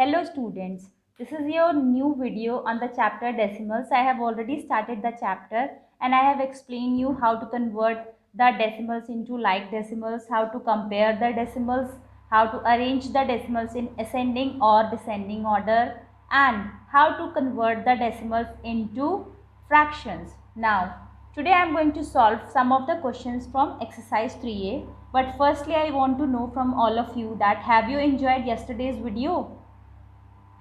Hello students, this is your new video on the chapter decimals. I have already started the chapter and I have explained you how to convert the decimals into like decimals, how to compare the decimals, how to arrange the decimals in ascending or descending order, and how to convert the decimals into fractions. Now, today I am going to solve some of the questions from exercise 3A. But firstly, I want to know from all of you that have you enjoyed yesterday's video?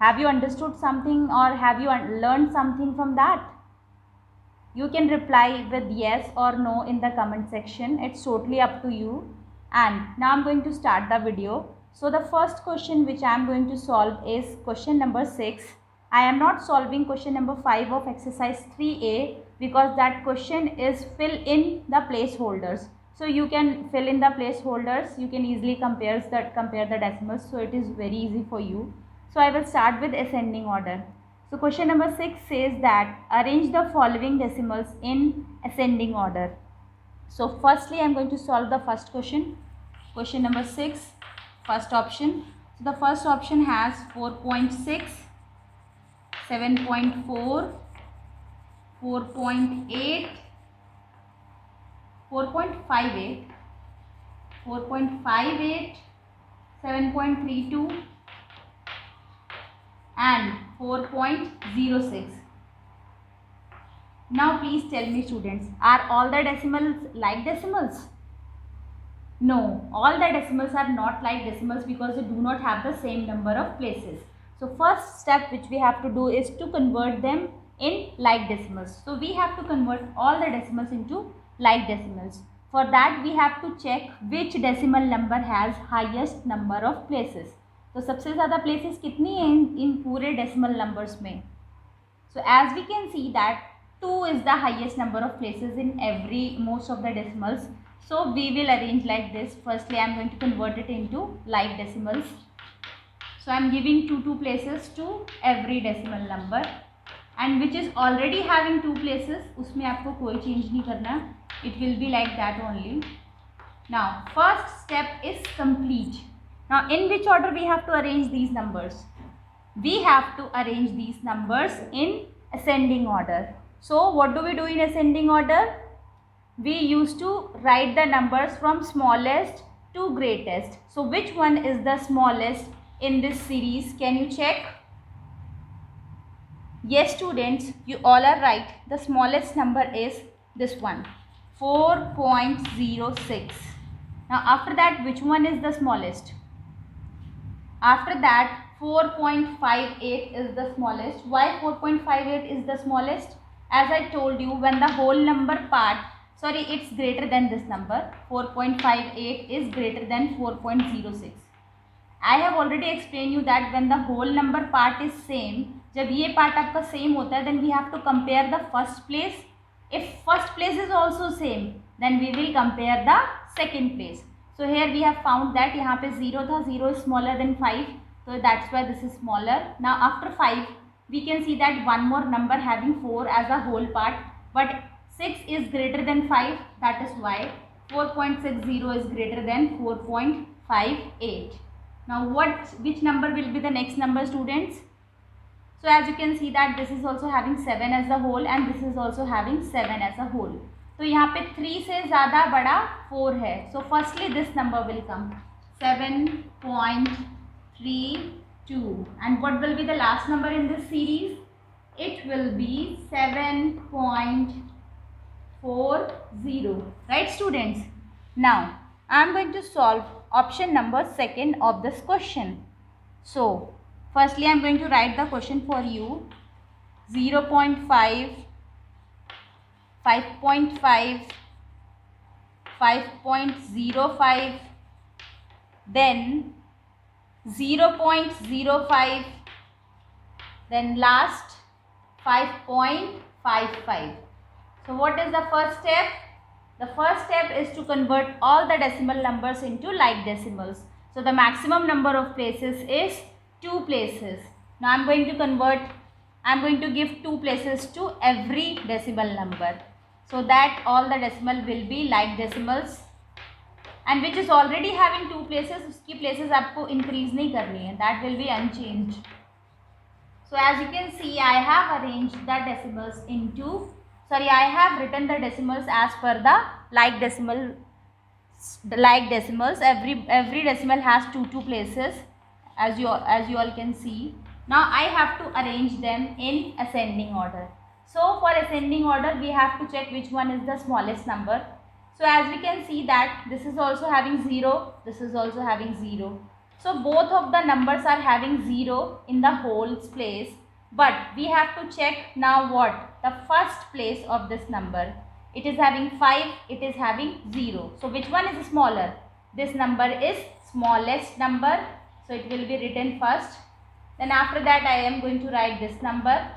Have you understood something or have you learned something from that? You can reply with yes or no in the comment section. It's totally up to you. And now I'm going to start the video. So the first question which I'm going to solve is question number 6. I am not solving question number 5 of exercise 3A because that question is fill in the placeholders. So you can fill in the placeholders. You can easily compare the decimals. So it is very easy for you. So I will start with ascending order. So question number 6 says that arrange the following decimals in ascending order. So firstly I am going to solve the first question. Question number 6, first option. So the first option has 4.6, 7.4, 4.8, 4.58, 4.58, 7.32 and 4.06. Now please tell me students, are all the decimals like decimals? No, all the decimals are not like decimals because they do not have the same number of places. So first step which we have to do is to convert them in like decimals. So we have to convert all the decimals into like decimals. For that we have to check which decimal number has highest number of places. तो सबसे ज़्यादा places कितनी हैं इन पूरे decimal numbers में? So as we can see that 2 is the highest number of places in most of the decimals. So we will arrange like this. Firstly I am going to convert it into like decimals. So I am giving 2 places to every decimal number, and which is already having 2 places उसमें आपको कोई change नहीं करना. It will be like that only. Now first step is complete. Now in which order we have to arrange these numbers? We have to arrange these numbers in ascending order. So what do we do in ascending order? We used to write the numbers from smallest to greatest. So which one is the smallest in this series? Can you check? Yes students, you all are right. The smallest number is this one, 4.06. Now after that, which one is the smallest? After that 4.58 is the smallest. Why 4.58 is the smallest? As I told you, when the whole number part, sorry, it's greater than this number. 4.58 is greater than 4.06. I have already explained you that when the whole number part is same, जब ये part आपका same होता है, then we have to compare the first place. If first place is also same, then we will compare the second place. So here we have found that यहाँ पे 0 था, 0 is smaller than 5, so that's why this is smaller. Now after 5 we can see that one more number having 4 as a whole part, but 6 is greater than 5, that is why 4.60 is greater than 4.58. Now which number will be the next number students? So as you can see that this is also having 7 as a whole and this is also having 7 as a whole. तो यहाँ पे 3 से ज़्यादा बड़ा 4 है. So firstly this number will come 7.32, and what will be the last number in this series? It will be 7.40. Right students? Now I am going to solve option number 2 of this question. So firstly I am going to write the question for you. 0.5, 5.5, 5.05, then 0.05, then last 5.55. So what is the first step? The first step is to convert all the decimal numbers into like decimals. So the maximum number of places is 2 places. Now I am going to give 2 places to every decimal number, so that all the decimal will be like decimals. and which is already having 2 places, उसकी places आपको increase नहीं करनी है, that will be unchanged. So as you can see, I have arranged the decimals into, I have written the decimals as per the like decimals. Every decimal has two places, as you all can see. Now I have to arrange them in ascending order. So for ascending order, we have to check which one is the smallest number. So as we can see that this is also having 0, this is also having 0. So both of the numbers are having 0 in the whole place, but we have to check now what? The first place of this number. It is having 5, it is having 0. So which one is smaller? This number is smallest number. So it will be written first. Then after that I am going to write this number.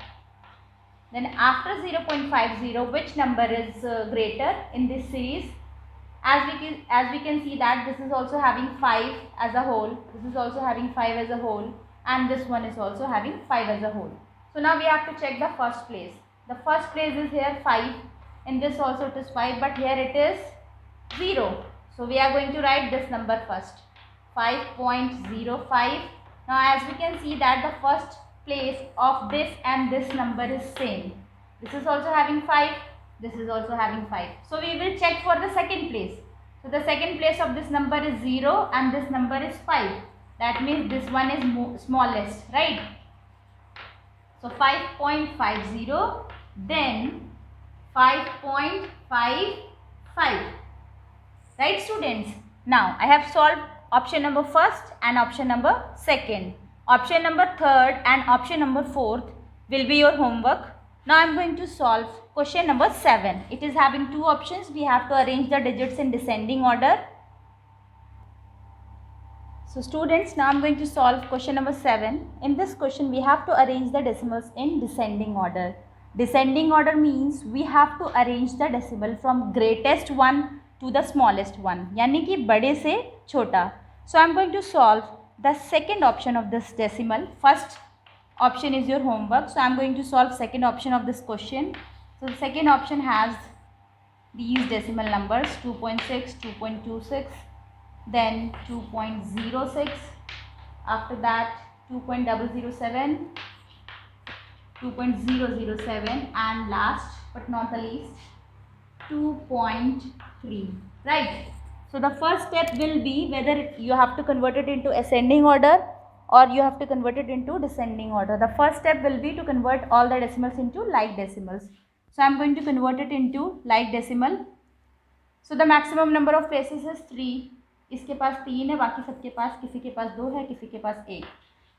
Then after 0.50, which number is greater in this series? As we can see that this is also having 5 as a whole. This is also having 5 as a whole. And this one is also having 5 as a whole. So now we have to check the first place. The first place is here 5. In this also it is 5, but here it is 0. So we are going to write this number first, 5.05. Now as we can see that the first place of this and this number is same. This is also having 5, this is also having 5. So we will check for the second place. So the second place of this number is 0 and this number is 5. That means this one is smallest, right? So 5.50, then 5.55. Right students? Now I have solved option number first and option number second. Option number third and option number fourth will be your homework. Now I am going to solve question number 7. It is having 2 options. We have to arrange the digits in descending order. So students, now I am going to solve question number 7. In this question we have to arrange the decimals in descending order. Descending order means we have to arrange the decimal from greatest one to the smallest one, यानी कि बड़े से छोटा. So I am going to solve the second option of this decimal. First option is your homework. So I am going to solve second option of this question. So the second option has these decimal numbers 2.6, 2.26, then 2.06, after that 2.007, 2.007, and last but not the least 2.3, right? So the first step will be whether you have to convert it into ascending order or you have to convert it into descending order. The first step will be to convert all the decimals into like decimals. So I am going to convert it into like decimal. So the maximum number of places is 3. इसके पास 3 है, बाकी सबके पास, किसी के पास 2 है, किसी के पास 1.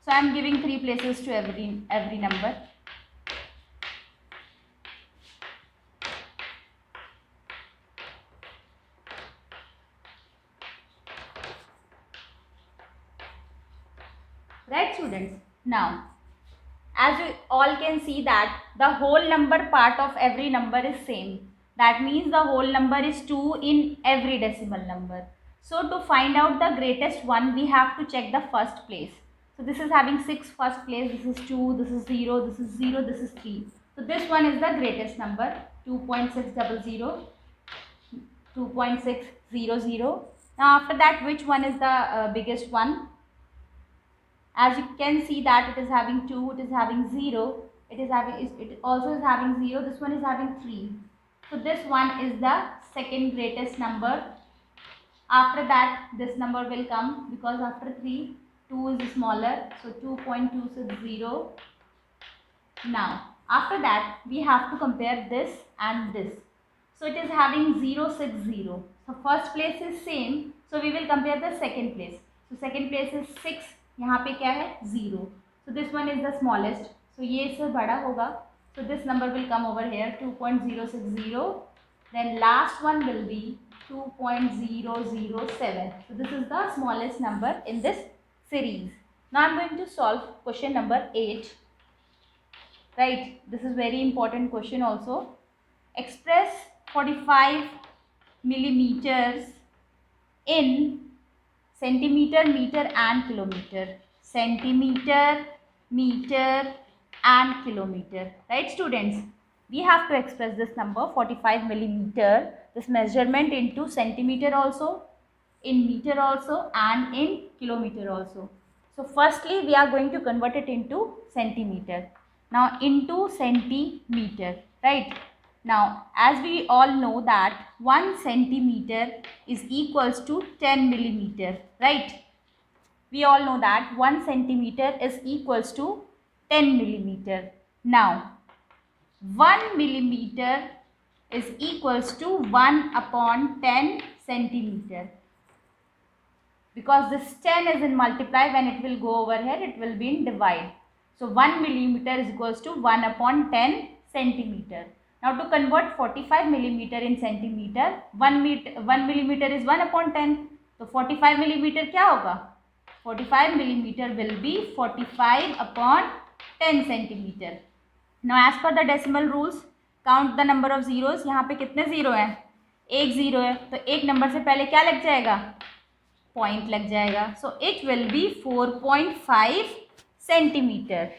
So I am giving 3 places to every number. Right students? Now as you all can see that the whole number part of every number is same. That means the whole number is 2 in every decimal number. So to find out the greatest one, we have to check the first place. So this is having 6 first place, this is 2, this is 0, this is 0, this is 3. So this one is the greatest number, 2.600, 2.600. Now after that, which one is the biggest one? As you can see that it is having 2, it is having 0, it also is having 0, this one is having 3. So this one is the second greatest number. After that this number will come, because after 3, 2 is smaller, so 2.260. Now after that we have to compare this and this. So it is having 060. So first place is same, so we will compare the second place. So second place is 6, यहाँ पे क्या है 0. So this one is the smallest, so ये इससे बड़ा होगा. So this number will come over here, 2.060. Then last one will be 2.007. So this is the smallest number in this series. Now I am going to solve question number 8. Right, this is very important question also. Express 45 millimeters in centimeter, meter and kilometer. Centimeter, meter and kilometer. Right students? We have to express this number 45 millimeter, this measurement, into centimeter also, in meter also and in kilometer also. So firstly we are going to convert it into centimeter. Now into centimeter, right? Now as we all know that 1 centimeter is equals to 10 millimeter, right? We all know that 1 centimeter is equals to 10 millimeter. Now 1 millimeter is equals to 1 upon 10 centimeter. Because this 10 is in multiply, when it will go over here, it will be in divide. So 1 millimeter is equals to 1 upon 10 centimeter. Now to convert 45 millimeter in centimeter, 1 millimeter is 1 upon 10. So 45 millimeter क्या होगा? 45 millimeter will be 45 upon 10 centimeter. Now as per the decimal rules, count the number of zeros. यहाँ पे कितने zero हैं? एक zero है, तो एक नंबर से पहले क्या लग जाएगा? पॉइंट लग जाएगा. So it will be 4.5 centimeter.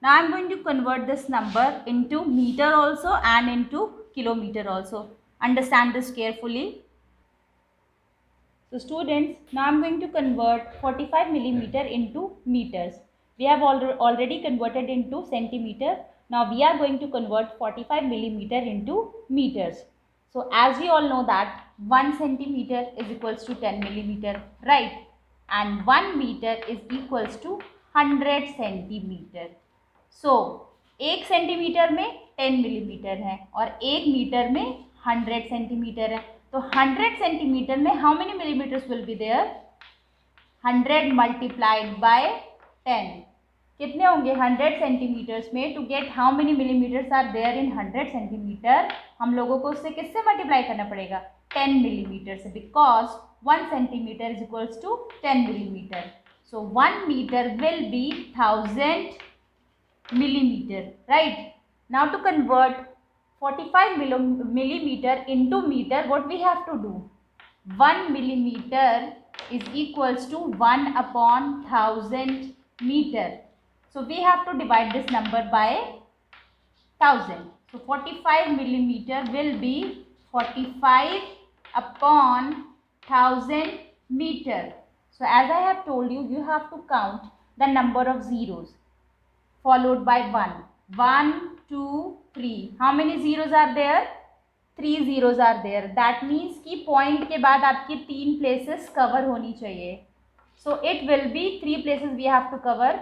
Now I am going to convert this number into meter also and into kilometer also. Understand this carefully. So students, now I am going to convert 45 millimeter into meters. We have already converted into centimeter. Now we are going to convert 45 millimeter into meters. So as we all know that 1 centimeter is equals to 10 millimeter, right? And 1 meter is equals to 100 centimeter. So 1 centimetre में 10 millimetre है और 1 metre में 100 centimetre है. तो 100 centimetre में how many millimetres will be there? 100 multiplied by 10. कितने होंगे 100 centimetres में? To get how many millimetres are there in 100 centimetre, हम लोगों को उससे किससे मल्टीप्लाई करना पड़ेगा? 10 मिलीमीटर से, because 1 centimetre is equals to 10 millimetre. So 1 metre will be 1000 millimeter, right? Now to convert 45 millimeter into meter, what we have to do? 1 millimeter is equals to 1 upon 1000 meter. So we have to divide this number by 1000. So 45 millimeter will be 45 upon 1000 meter. So as I have told you, you have to count the number of zeros followed by 1. 1, 2, 3. How many zeros are there? 3 zeros are there. That means कि point के बाद आपकी 3 places cover होनी चाहिए. So it will be 3 places we have to cover.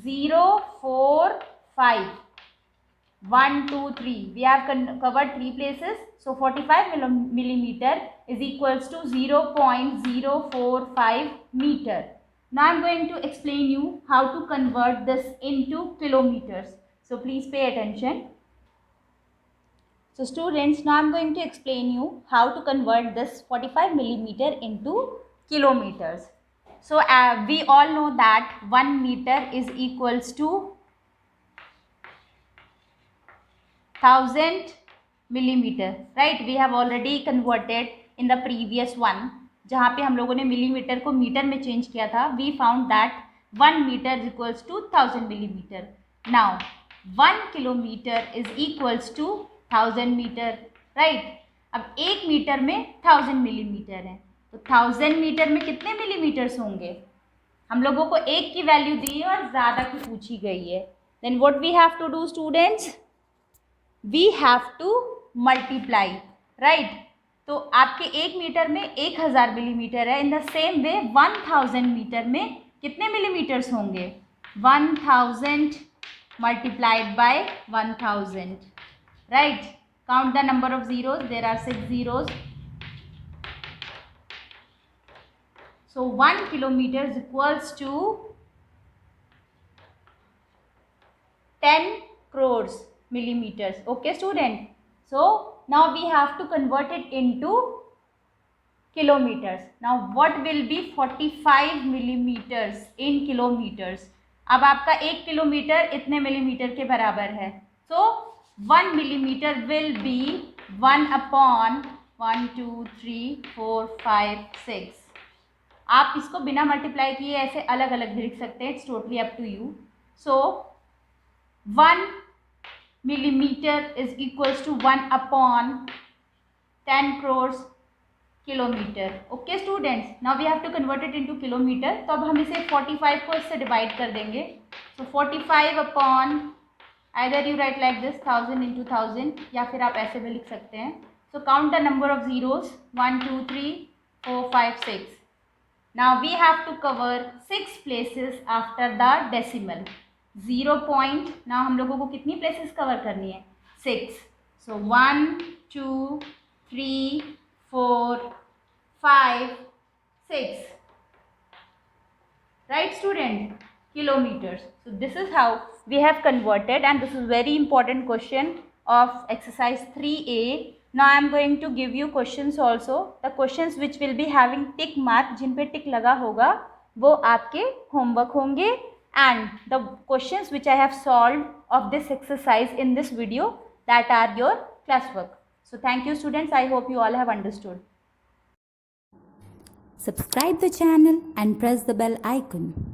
0, 4, 5. 1, 2, 3. We have covered 3 places. So 45 millimeter is equals to 0.045 meter. Now I am going to explain you how to convert this into kilometers. So please pay attention. So students, now I am going to explain you how to convert this 45 millimeter into kilometers. So we all know that 1 meter is equals to 1000 millimeter, right? We have already converted in the previous one. जहाँ पे हम लोगों ने millimetre को metre में change किया था, we found that 1 meter is equals to 1000 millimeter. Now 1 kilometer is equals to 1000 meter, right? अब 1 मीटर में 1000 मिलीमीटर है, तो 1000 मीटर में कितने मिलीमीटर्स होंगे? हम लोगों को 1 की वैल्यू दी है और ज़्यादा की पूछी गई है. Then what we have to do students? We have to multiply, right? तो आपके 1 मीटर में 1000 मिलीमीटर है. In the same way 1000 metre में कितने मिलीमीटर्स होंगे? 1000 multiplied by 1000, right? Count the number of zeros. There are 6 zeros. So 1 kilometer is equals to 10 crores millimeters. Okay student? So now we have to convert it into kilometers. Now what will be 45 millimeters in kilometers? अब आपका 1 kilometre इतने millimetre के बराबर है. So 1 millimeter will be 1 upon 1, 2, 3, 4, 5, 6. आप इसको बिना multiply किए ऐसे अलग अलग भी लिख सकते हैं. It's totally up to you. So 1 millimeter is equals to 1 upon 10 crores. Kilometre. Okay students, now we have to convert it into kilometre. तो अब हम इसे 45 को इससे डिवाइड कर देंगे. So 45 upon, either you write like this 1000 into 1000, या फिर आप ऐसे भी लिख सकते हैं. So count the number of zeros, 1 2 3 4 5 6. Now we have to cover 6 places after the decimal. 0 point, now हम लोगों को कितनी प्लेसेस कवर करनी है? 6. सो 1 2 3 4 5 6. Right student? Kilometers. So this is how we have converted, and this is very important question of exercise 3A. Now I am going to give you questions also. The questions which will be having tick mark, जिन पे टिक लगा होगा वो आपके homework होंगे, and the questions which I have solved of this exercise in this video, that are your classwork. So thank you students. I hope you all have understood. Subscribe the channel and press the bell icon.